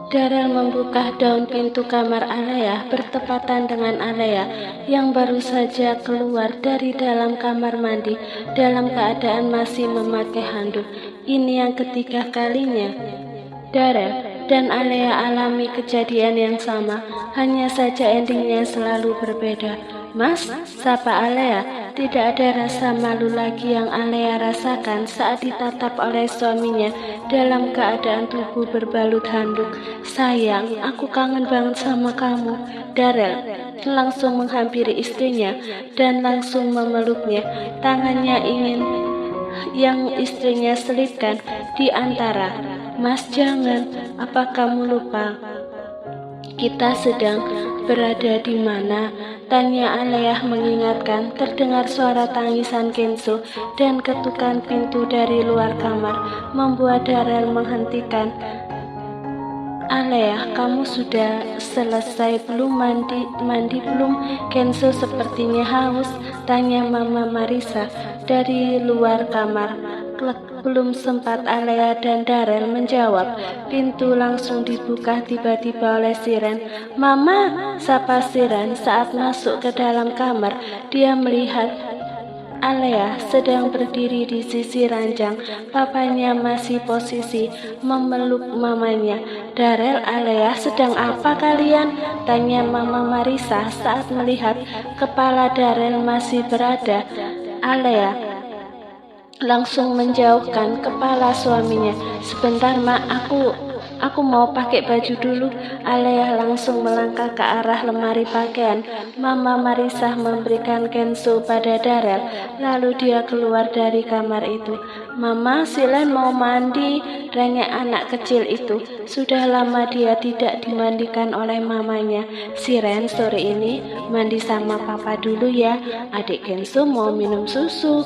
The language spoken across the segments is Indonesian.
Darel membuka daun pintu kamar Alea bertepatan dengan Alea yang baru saja keluar dari dalam kamar mandi dalam keadaan masih memakai handuk. Ini yang ketiga kalinya Darel dan Alea alami kejadian yang sama, hanya saja endingnya selalu berbeda. Mas, sapa Alea. Tidak ada rasa malu lagi yang Alea rasakan saat ditatap oleh suaminya dalam keadaan tubuh berbalut handuk. Sayang, aku kangen banget sama kamu. Darel langsung menghampiri istrinya dan langsung memeluknya. Tangannya ingin yang istrinya selipkan di antara. Mas, jangan. Apa kamu lupa kita sedang berada di mana? Tanya Alea mengingatkan. Terdengar suara tangisan Kenzo dan ketukan pintu dari luar kamar membuat Darel menghentikan. Alea, kamu sudah selesai belum? Mandi belum? Kenzo sepertinya haus, tanya Mama Marisa dari luar kamar. Belum sempat Alea dan Darel menjawab, pintu langsung dibuka tiba-tiba oleh Siren. Mama, sapa Siren saat masuk ke dalam kamar. Dia melihat Alea sedang berdiri di sisi ranjang. Papanya masih posisi memeluk mamanya. Darel, Alea, sedang apa kalian? Tanya Mama Marisa saat melihat kepala Darel masih berada. Alea langsung menjauhkan kepala suaminya. Sebentar, Mak, aku mau pakai baju dulu. Alea langsung melangkah ke arah lemari pakaian. Mama Marisa memberikan Kenzo pada Darel, lalu dia keluar dari kamar itu. Mama, Silen mau mandi, rengek anak kecil itu. Sudah lama dia tidak dimandikan oleh mamanya. Siren, sore ini mandi sama papa dulu ya, adik Kenzo mau minum susu,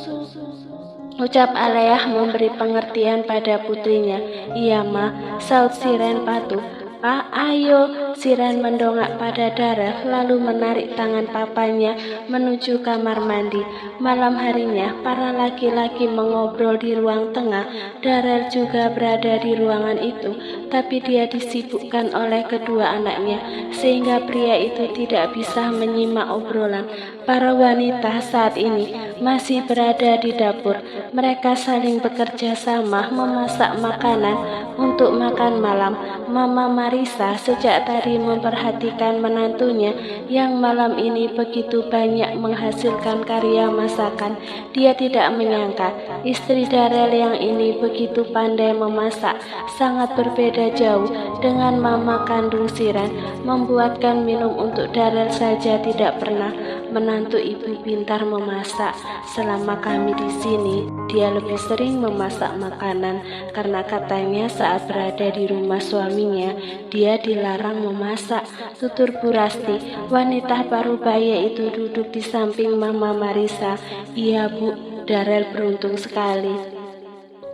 ucap Alea memberi pengertian pada putrinya. Iya, Ma, saut Siren patuh. Pak, ayo. Siren mendongak pada Darel lalu menarik tangan papanya menuju kamar mandi. Malam harinya para laki-laki mengobrol di ruang tengah. Darel juga berada di ruangan itu, tapi dia disibukkan oleh kedua anaknya sehingga pria itu tidak bisa menyimak obrolan. Para wanita saat ini masih berada di dapur. Mereka saling bekerja sama memasak makanan untuk makan malam. Mama Marisa sejak tadi memperhatikan menantunya yang malam ini begitu banyak menghasilkan karya masakan. Dia tidak menyangka istri Darel yang ini begitu pandai memasak, sangat berbeda jauh dengan mama kandung Siren. Membuatkan minum untuk Darel saja tidak pernah. Menantu ibu pintar memasak. Selama kami di sini, dia lebih sering memasak makanan karena katanya saat berada di rumah suaminya, dia dilarang memasak, tutur Bu Rasti. Wanita parubaya itu duduk di samping Mama Marisa. Iya, Bu, Darel beruntung sekali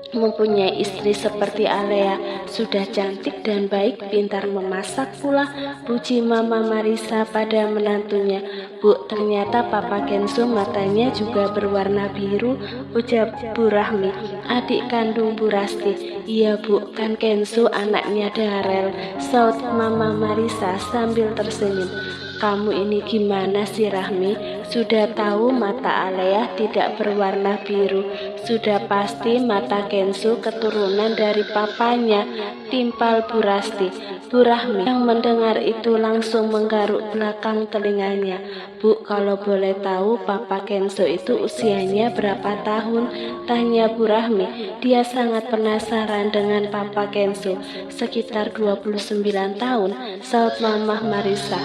mempunyai istri seperti Alea, sudah cantik dan baik, pintar memasak pula, puji Mama Marisa pada menantunya. Bu, ternyata Papa Kenzo matanya juga berwarna biru, ucap Bu Rahmi, adik kandung Bu Rasti. Iya, Bu, kan Kenzo anaknya Darel, saut Mama Marisa sambil tersenyum. Kamu ini gimana sih, Rahmi? Sudah tahu mata Alea tidak berwarna biru. Sudah pasti mata Kenzo keturunan dari papanya, timpal Bu Rasti. Bu Rahmi yang mendengar itu langsung menggaruk belakang telinganya. Bu, kalau boleh tahu Papa Kenzo itu usianya berapa tahun? Tanya Bu Rahmi. Dia sangat penasaran dengan Papa Kenzo. Sekitar 29 tahun, saut Mama Marisa.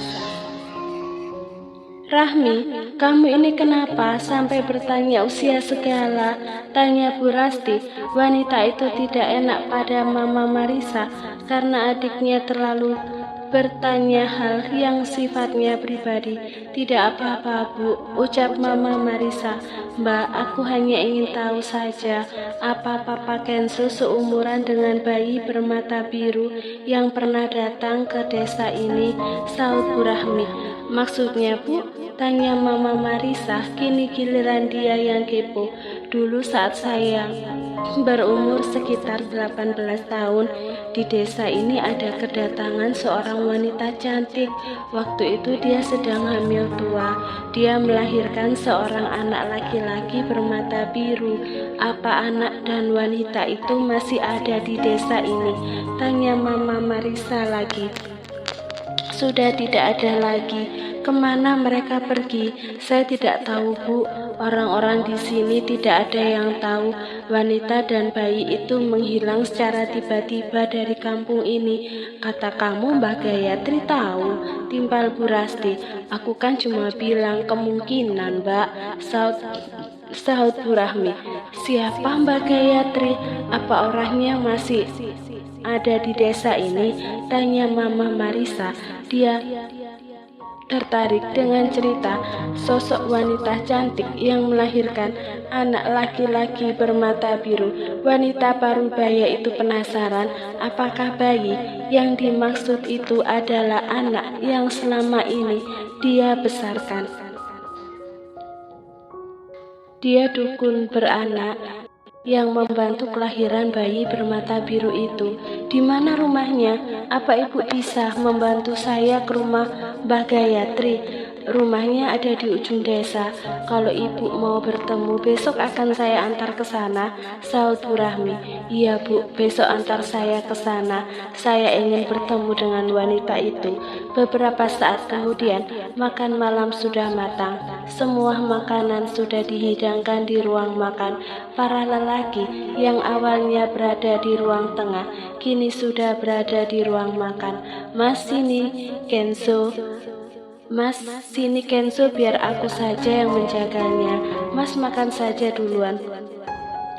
Rahmi, kamu ini kenapa sampai bertanya usia segala? Tanya Bu Rasti. Wanita itu tidak enak pada Mama Marisa karena adiknya terlalu bertanya hal yang sifatnya pribadi. Tidak apa-apa, Bu, ucap Mama Marisa. Mbak, aku hanya ingin tahu saja, apa Papa Kenzo seumuran dengan bayi bermata biru yang pernah datang ke desa ini, saut Bu Rahmi. Maksudnya, Bu? Tanya Mama Marisa. Kini giliran dia yang kepo. Dulu saat saya berumur sekitar 18 tahun. Di desa ini ada kedatangan seorang wanita cantik. Waktu itu dia sedang hamil tua. Dia melahirkan seorang anak laki-laki bermata biru. Apa anak dan wanita itu masih ada di desa ini? Tanya Mama Marisa lagi. Sudah tidak ada lagi. Kemana mereka pergi? Saya tidak tahu, Bu. Orang-orang di sini tidak ada yang tahu. Wanita dan bayi itu menghilang secara tiba-tiba dari kampung ini. Kata kamu Mbak Gayatri tahu, timpal Bu Rasti. Aku kan cuma bilang kemungkinan, Mbak. Sahut Bu Rahmi. Siapa Mbak Gayatri? Apa orangnya masih ada di desa ini? Tanya Mama Marisa. Dia tertarik dengan cerita sosok wanita cantik yang melahirkan anak laki-laki bermata biru. Wanita parubaya itu penasaran apakah bayi yang dimaksud itu adalah anak yang selama ini dia besarkan. Dia dukun beranak yang membantu kelahiran bayi bermata biru itu. Di mana rumahnya? Apa Ibu bisa membantu saya ke rumah Mbak Gayatri? Rumahnya ada di ujung desa. Kalau Ibu mau bertemu, besok akan saya antar ke sana, sahut Bu Rahmi. Iya Bu, besok antar saya ke sana. Saya ingin bertemu dengan wanita itu. Beberapa saat kemudian, makan malam sudah matang. Semua makanan sudah dihidangkan di ruang makan. Para lelaki yang awalnya berada di ruang tengah, kini sudah berada di ruang makan. Mas sini Kenzo, biar aku saja yang menjaganya. Mas makan saja duluan.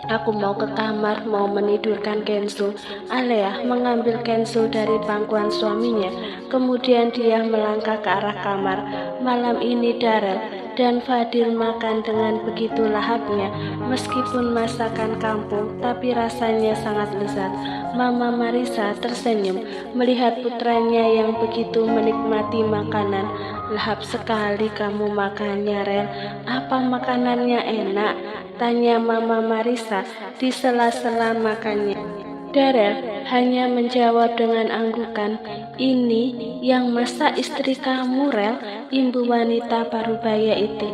Aku mau ke kamar, mau menidurkan Kenzo. Alea mengambil Kenzo dari pangkuan suaminya. Kemudian dia melangkah ke arah kamar. Malam ini Darel dan Fadil makan dengan begitu lahapnya. Meskipun masakan kampung, tapi rasanya sangat lezat. Mama Marisa tersenyum melihat putranya yang begitu menikmati makanan. Lahap sekali kamu makannya, Rel. Apa makanannya enak? Tanya Mama Marisa di sela-sela makannya. Darel hanya menjawab dengan anggukan. Ini yang masak istri kamu, Rel, ibu wanita parubaya itu.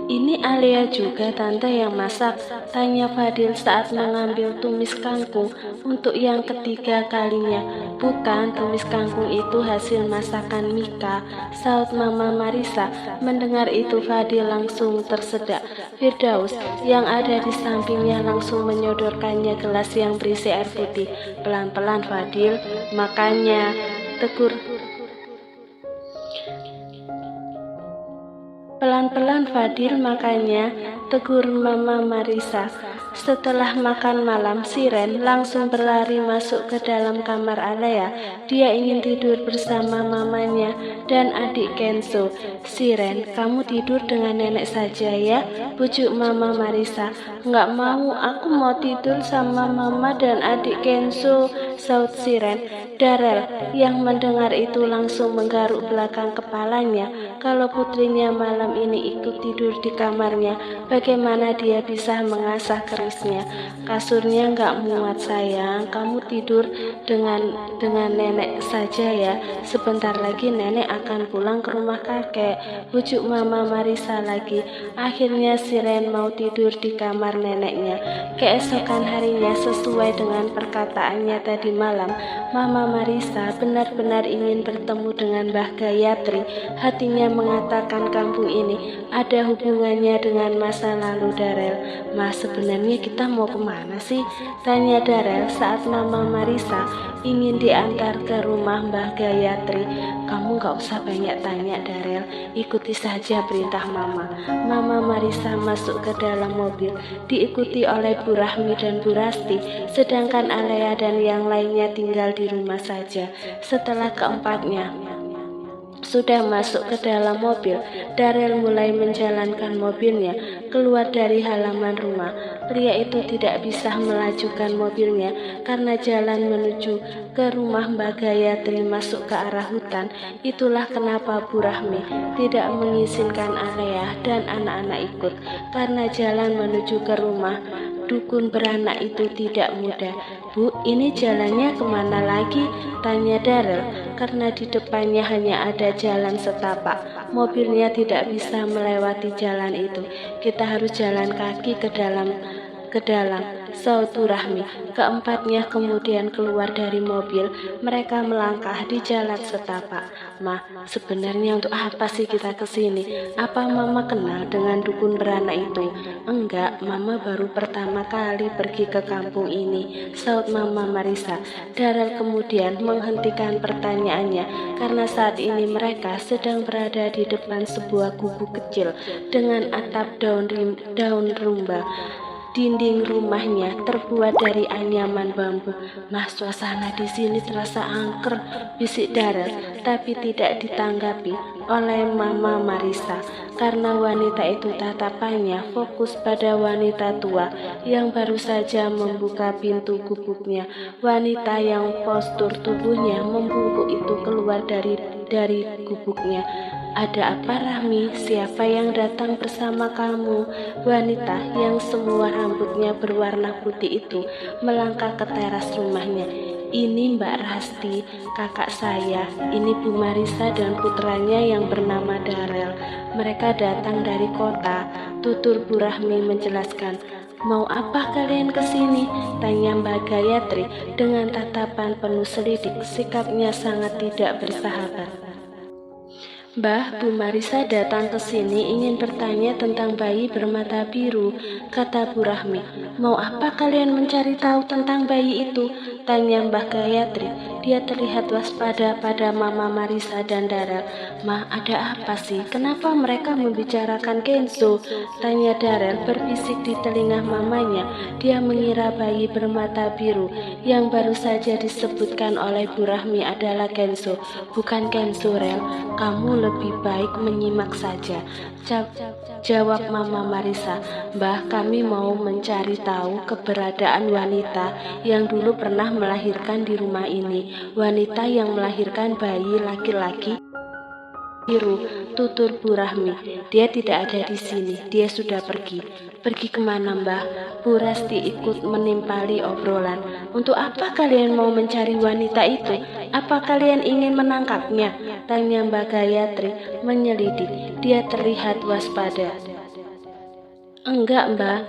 Ini Alia juga tante yang masak, tanya Fadil saat mengambil tumis kangkung untuk yang ketiga kalinya. Bukan, tumis kangkung itu hasil masakan Mika, saut Mama Marisa. Mendengar itu Fadil langsung tersedak. Firdaus yang ada di sampingnya langsung menyodorkannya gelas yang berisi air putih. Pelan-pelan Fadil, makannya, tegur. Pelan-pelan Fadil makannya, tegur Mama Marisa. Setelah makan malam, Siren langsung berlari masuk ke dalam kamar Alea. Dia ingin tidur bersama mamanya dan adik Kenzo. Siren, kamu tidur dengan nenek saja ya, bujuk Mama Marisa. Nggak mau, aku mau tidur sama mama dan adik Kenzo, saut Siren. Darel yang mendengar itu langsung menggaruk belakang kepalanya. Kalau putrinya malam ini ikut tidur di kamarnya, bagaimana dia bisa mengasah kerisnya? Kasurnya nggak muat sayang, kamu tidur dengan nenek saja ya. Sebentar lagi nenek akan pulang ke rumah kakek, bujuk Mama Marisa lagi. Akhirnya Siren mau tidur di kamar neneknya. Keesokan harinya sesuai dengan perkataannya tadi malam, Mama Marisa benar-benar ingin bertemu dengan Mbah Gayatri. Hatinya mengatakan kampung ini ada hubungannya dengan masa lalu Darel. Mas, sebenarnya kita mau kemana sih? Tanya Darel saat Mama Marisa ingin diantar ke rumah Mbah Gayatri. Kamu gak usah banyak tanya Darel, ikuti saja perintah Mama. Mama Marisa masuk ke dalam mobil, diikuti oleh Bu Rahmi dan Bu Rasti, sedangkan Alea dan yang lainnya tinggal di rumah saja. Setelah keempatnya sudah masuk ke dalam mobil, Darel mulai menjalankan mobilnya keluar dari halaman rumah. Pria itu tidak bisa melajukan mobilnya karena jalan menuju ke rumah Mbak Gayatri masuk ke arah hutan. Itulah kenapa Bu Rahmi tidak mengizinkan Alea dan anak-anak ikut, karena jalan menuju ke rumah dukun beranak itu tidak mudah. Bu, ini jalannya kemana lagi? Tanya Darel, karena di depannya hanya ada jalan setapak. Mobilnya tidak bisa melewati jalan itu. Kita harus jalan kaki ke dalam, saut Rahmi. Keempatnya kemudian keluar dari mobil. Mereka melangkah di jalan setapak. Ma, sebenarnya untuk apa sih kita kesini? Apa Mama kenal dengan dukun beranak itu? Enggak, Mama baru pertama kali pergi ke kampung ini, saut Mama Marisa. Darel kemudian menghentikan pertanyaannya karena saat ini mereka sedang berada di depan sebuah gubuk kecil dengan atap daun rumba. Dinding rumahnya terbuat dari anyaman bambu. Mah, suasana di sini terasa angker, bisik Darel, tapi tidak ditanggapi oleh Mama Marisa karena wanita itu tatapannya fokus pada wanita tua yang baru saja membuka pintu gubuknya. Wanita yang postur tubuhnya membungkuk itu keluar dari gubuknya. Ada apa, Rahmi? Siapa yang datang bersama kamu? Wanita yang semua rambutnya berwarna putih itu melangkah ke teras rumahnya. Ini Mbak Rasti, kakak saya. Ini Bu Marisa dan putranya yang bernama Darel. Mereka datang dari kota, tutur Bu Rahmi menjelaskan. Mau apa kalian kesini? Tanya Mbak Gayatri dengan tatapan penuh selidik. Sikapnya sangat tidak bersahabat. Mbah, Bu Marisa datang ke sini ingin bertanya tentang bayi bermata biru, kata Bu Rahmi. Mau apa kalian mencari tahu tentang bayi itu? Tanya Mbah Gayatri. Dia terlihat waspada pada Mama Marisa dan Darel. Ma, ada apa sih? Kenapa mereka membicarakan Kenzo? Tanya Darel berbisik di telinga mamanya. Dia mengira bayi bermata biru yang baru saja disebutkan oleh Bu Rahmi adalah Kenzo. Bukan Kenzo, Rel. Kamu lebih baik menyimak saja, jawab Mama Marisa. Mbah, kami mau mencari tahu keberadaan wanita yang dulu pernah melahirkan di rumah ini. Wanita yang melahirkan bayi laki-laki biru, tutur Bu Rahmi. Dia tidak ada di sini, dia sudah pergi. Pergi kemana, Mbah? Bu Rasti ikut menimpali obrolan. Untuk apa kalian mau mencari wanita itu? Apa kalian ingin menangkapnya? Tanya Mbak Gayatri menyelidik. Dia terlihat waspada. Enggak, Mbak,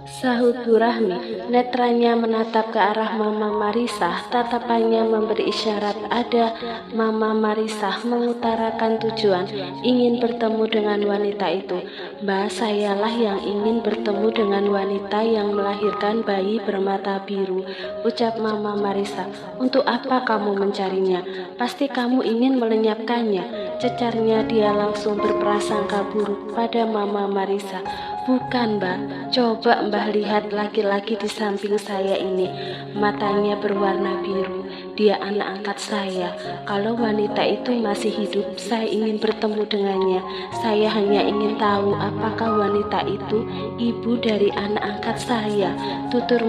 sahut Bu Rahmi. Netranya menatap ke arah Mama Marisa. Tatapannya memberi isyarat ada. Mama Marisa mengutarakan tujuan ingin bertemu dengan wanita itu. Mbak, sayalah yang ingin bertemu dengan wanita yang melahirkan bayi bermata biru, ucap Mama Marisa. Untuk apa kamu mencarinya? Pasti kamu ingin melenyapkannya, cecarnya. Dia langsung berprasangka buruk pada Mama Marisa. Bukan, Mbak. Coba Mbah lihat laki-laki di samping saya ini. Matanya berwarna biru. Dia anak angkat saya. Kalau wanita itu masih hidup, saya ingin bertemu dengannya. Saya hanya ingin tahu apakah wanita itu ibu dari anak angkat saya. Tutur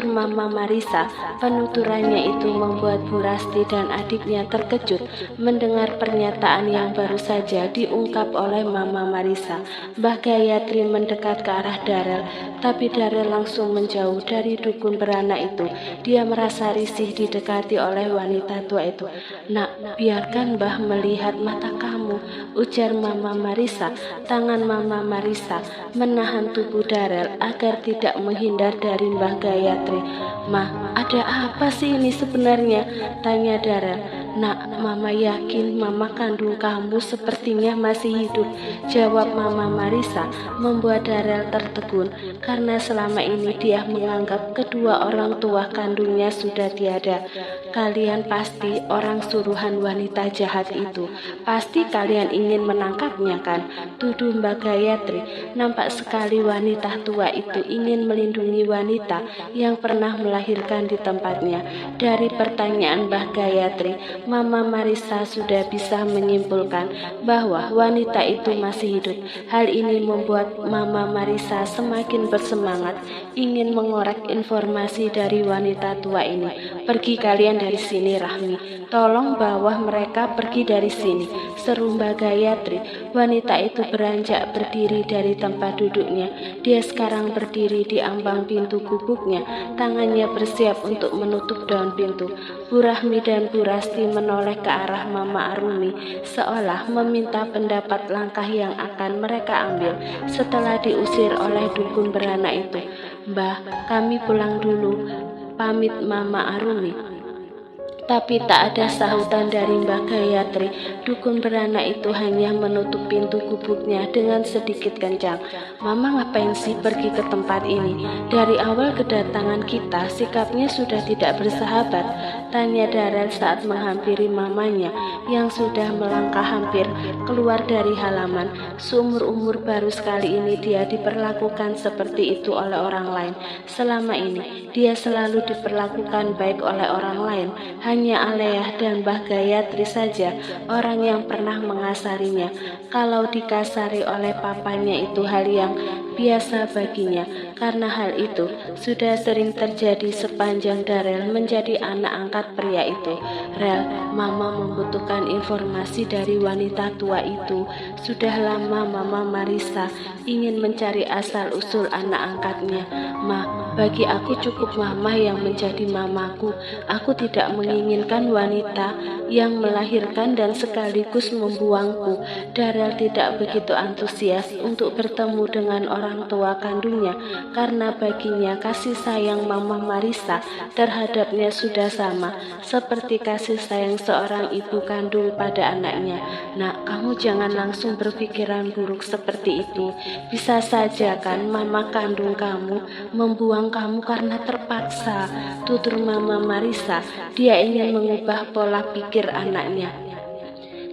Mama Marisa. Penuturannya itu membuat Bu Rasti dan adiknya terkejut mendengar pernyataan yang baru saja diungkap oleh Mama Marisa. Mbah Gayatri mendekat ke arah Darel, tapi Darel langsung menjauh dari dukun beranak itu. Dia merasa risih didekati oleh wanita tua itu. Nak, biarkan Mbah melihat mata kamu, ujar Mama Marisa. Tangan Mama Marisa menahan tubuh Darel agar tidak menghindar dari Mbah Gayatri. Ma, ada apa sih ini sebenarnya? Tanya Darel. Nak, Mama yakin Mama kandung kamu sepertinya masih hidup, jawab Mama Marisa, membuat Darel tertegun karena selama ini dia menganggap kedua orang tua kandungnya sudah tiada. Kalian pasti orang suruhan wanita jahat itu. Pasti kalian ingin menangkapnya, kan? Tuduh Mbak Gayatri. Nampak sekali wanita tua itu ingin melindungi wanita yang pernah melahirkan di tempatnya. Dari pertanyaan Mbak Gayatri, Mama Marisa sudah bisa menyimpulkan bahwa wanita itu masih hidup. Hal ini membuat Mama Marisa semakin bersemangat ingin mengorek informasi dari wanita tua ini. Pergi kalian dari sini, Rahmi. Tolong bawa mereka pergi dari sini, seru Mbak Gayatri. Wanita itu beranjak berdiri dari tempat duduknya. Dia sekarang berdiri di ambang pintu gubuknya. Tangannya bersiap untuk menutup daun pintu. Bu Rahmi dan Bu Rasti menoleh ke arah Mama Arumi, seolah meminta pendapat langkah yang akan mereka ambil setelah diusir oleh dukun beranak itu. Mbah, kami pulang dulu, pamit Mama Arumi. Tapi tak ada sahutan dari Mbak Gayatri. Dukun beranak itu hanya menutup pintu gubuknya dengan sedikit kencang. Mama ngapain sih pergi ke tempat ini? Dari awal kedatangan kita, sikapnya sudah tidak bersahabat, tanya Darel saat menghampiri mamanya yang sudah melangkah hampir keluar dari halaman. Seumur-umur baru sekali ini dia diperlakukan seperti itu oleh orang lain. Selama ini, dia selalu diperlakukan baik oleh orang lain. Hanya Alea dan Mbah Gayatri saja orang yang pernah mengasarinya. Kalau dikasari oleh papanya itu hal yang biasa baginya. Karena hal itu sudah sering terjadi sepanjang Darel menjadi anak angkat pria itu. Rel, Mama membutuhkan informasi dari wanita tua itu. Sudah lama Mama Marisa ingin mencari asal-usul anak angkatnya. Ma, bagi aku cukup Mama yang menjadi mamaku. Aku tidak menginginkan wanita yang melahirkan dan sekaligus membuangku. Darel tidak begitu antusias untuk bertemu dengan orang tua kandungnya karena baginya kasih sayang Mama Marisa terhadapnya sudah sama seperti kasih sayang seorang ibu kandung pada anaknya. Nak, kamu jangan langsung berpikiran buruk seperti itu. Bisa saja kan Mama kandung kamu membuang kamu karena terpaksa, tutur Mama Marisa. Dia ingin mengubah pola pikir anaknya.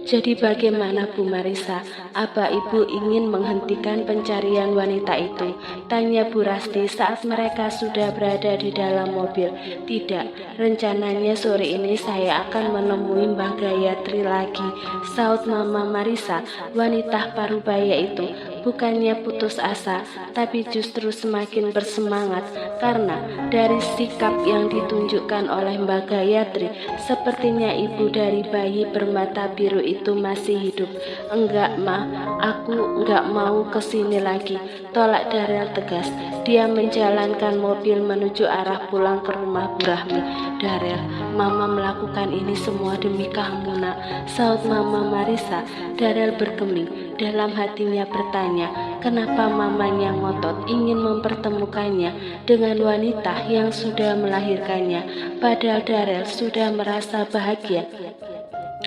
Jadi bagaimana Bu Marisa? Apa Ibu ingin menghentikan pencarian wanita itu? Tanya Bu Rasti saat mereka sudah berada di dalam mobil. Tidak, rencananya sore ini saya akan menemui Mbak Gayatri lagi, saut Mama Marisa. Wanita parubaya itu bukannya putus asa, tapi justru semakin bersemangat karena dari sikap yang ditunjukkan oleh Mbak Gayatri, sepertinya ibu dari bayi bermata biru itu masih hidup. Enggak, Ma, aku enggak mau kesini lagi, tolak Darel tegas. Dia menjalankan mobil menuju arah pulang ke rumah Bu Rahmi. Darel, Mama melakukan ini semua demi kamu, Nak, saut Mama Marisa. Darel bergeming. Dalam hatinya bertanya, kenapa mamanya ngotot ingin mempertemukannya dengan wanita yang sudah melahirkannya. Padahal Darel sudah merasa bahagia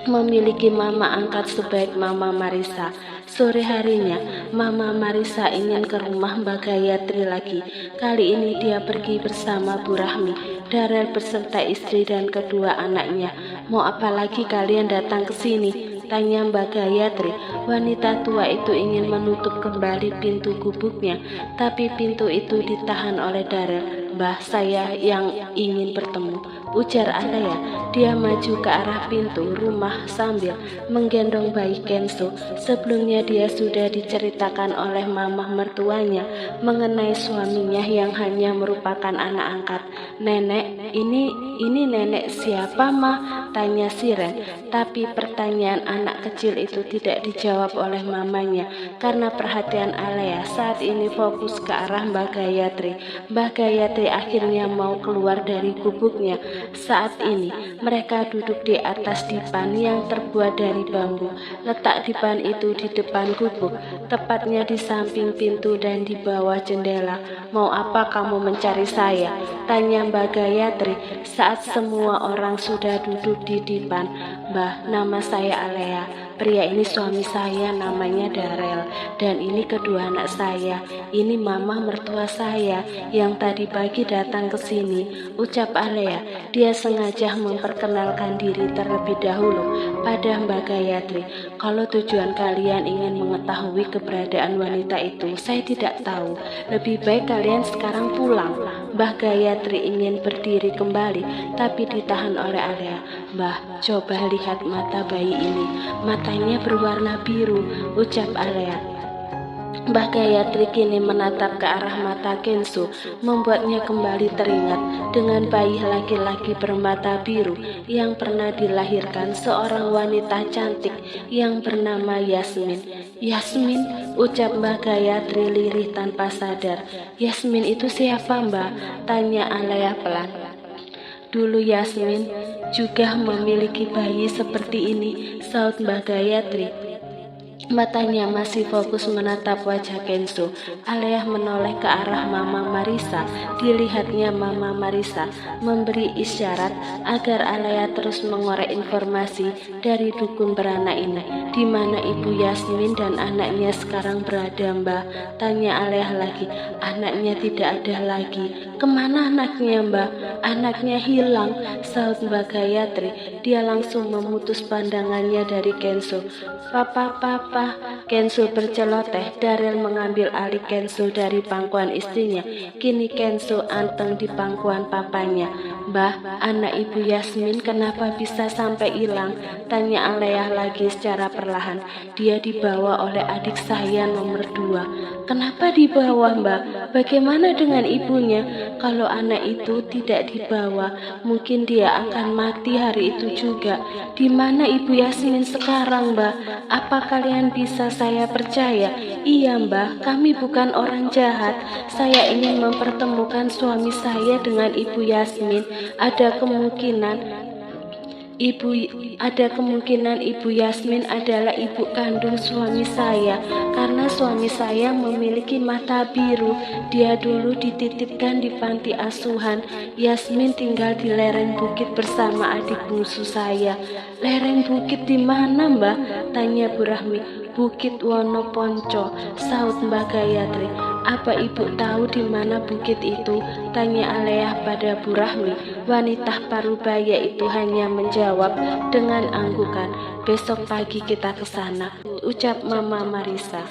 memiliki mama angkat sebaik Mama Marisa. Sore harinya, Mama Marisa ingin ke rumah Mbak Gayatri lagi. Kali ini dia pergi bersama Bu Rahmi, Darel beserta istri dan kedua anaknya. Mau apa lagi kalian datang ke sini? Tanya Mbak Gayatri. Wanita tua itu ingin menutup kembali pintu gubuknya, tapi pintu itu ditahan oleh Darel. Mbah, saya yang ingin bertemu, ujar Alea. Dia maju ke arah pintu rumah sambil menggendong bayi Kenzo. Sebelumnya dia sudah diceritakan oleh mama mertuanya mengenai suaminya yang hanya merupakan anak angkat. Nenek, ini nenek siapa, Ma? Tanya Siren. Tapi pertanyaan anak kecil itu tidak dijawab oleh mamanya karena perhatian Alea saat ini fokus ke arah Mbak Gayatri. Mbak Gayatri akhirnya mau keluar dari gubuknya. Saat ini mereka duduk di atas dipan yang terbuat dari bambu. Letak dipan itu di depan gubuk, tepatnya di samping pintu dan di bawah jendela. Mau apa kamu mencari saya? Tanya Mbak Gayatri saat semua orang sudah duduk di dipan. Mbah, nama saya Alea. pria ini suami saya, namanya Darel, dan ini kedua anak saya. Ini mama mertua saya yang tadi pagi datang ke sini, ucap Alea. Dia sengaja memperkenalkan diri terlebih dahulu pada Mbak Gayatri. Kalau tujuan kalian ingin mengetahui keberadaan wanita itu, saya tidak tahu. Lebih baik kalian sekarang pulang. Mbah Gayatri ingin berdiri kembali, tapi ditahan oleh Alea. Mbah, coba lihat mata bayi ini. Matanya berwarna biru, ucap Alea. Mbah Gayatri kini menatap ke arah mata Kenzo, membuatnya kembali teringat dengan bayi laki-laki bermata biru yang pernah dilahirkan seorang wanita cantik yang bernama Yasmin. Yasmin, ucap Mbah Gayatri lirih tanpa sadar. Yasmin itu siapa, Mbah? Tanya Alea pelan. Dulu Yasmin juga memiliki bayi seperti ini, saut Mbah Gayatri. Matanya masih fokus menatap wajah Kenzo. Alea menoleh ke arah Mama Marisa. Dilihatnya Mama Marisa memberi isyarat agar Alea terus mengorek informasi dari dukun beranak ini. Di mana Ibu Yasmin dan anaknya sekarang berada, Mbah? Tanya Alea lagi. Anaknya tidak ada lagi. Kemana anaknya, Mbah? Anaknya hilang, saut Mbak Gayatri. Dia langsung memutus pandangannya dari Kenzo. Papa, Kenzo berceloteh. Darel mengambil alih Kenzo dari pangkuan istrinya. Kini Kenzo anteng di pangkuan papanya. Mbah, anak Ibu Yasmin kenapa bisa sampai hilang? Tanya Alea lagi secara perlahan. Dia dibawa oleh adik saya nomor 2. Kenapa dibawa, Mbah? Bagaimana dengan ibunya? Kalau anak itu tidak dibawa, mungkin dia akan mati hari itu juga. Di mana Ibu Yasmin sekarang, Mbah? Apa kalian bisa saya percaya? Iya, Mbah, kami bukan orang jahat. Saya ingin mempertemukan suami saya dengan Ibu Yasmin. Ada kemungkinan Ibu Yasmin adalah ibu kandung suami saya, karena suami saya memiliki mata biru. Dia dulu dititipkan di panti asuhan. Yasmin tinggal di lereng bukit bersama adik bungsu saya. Lereng bukit di mana, Mbah? Tanya Bu Rahmi. Bukit Wonoponco, saut Mbak Gayatri. Apa ibu tahu di mana bukit itu? Tanya Alea pada Bu Rahmi. Wanita parubaya itu hanya menjawab dengan anggukan. Besok pagi kita ke sana, ucap Mama Marisa.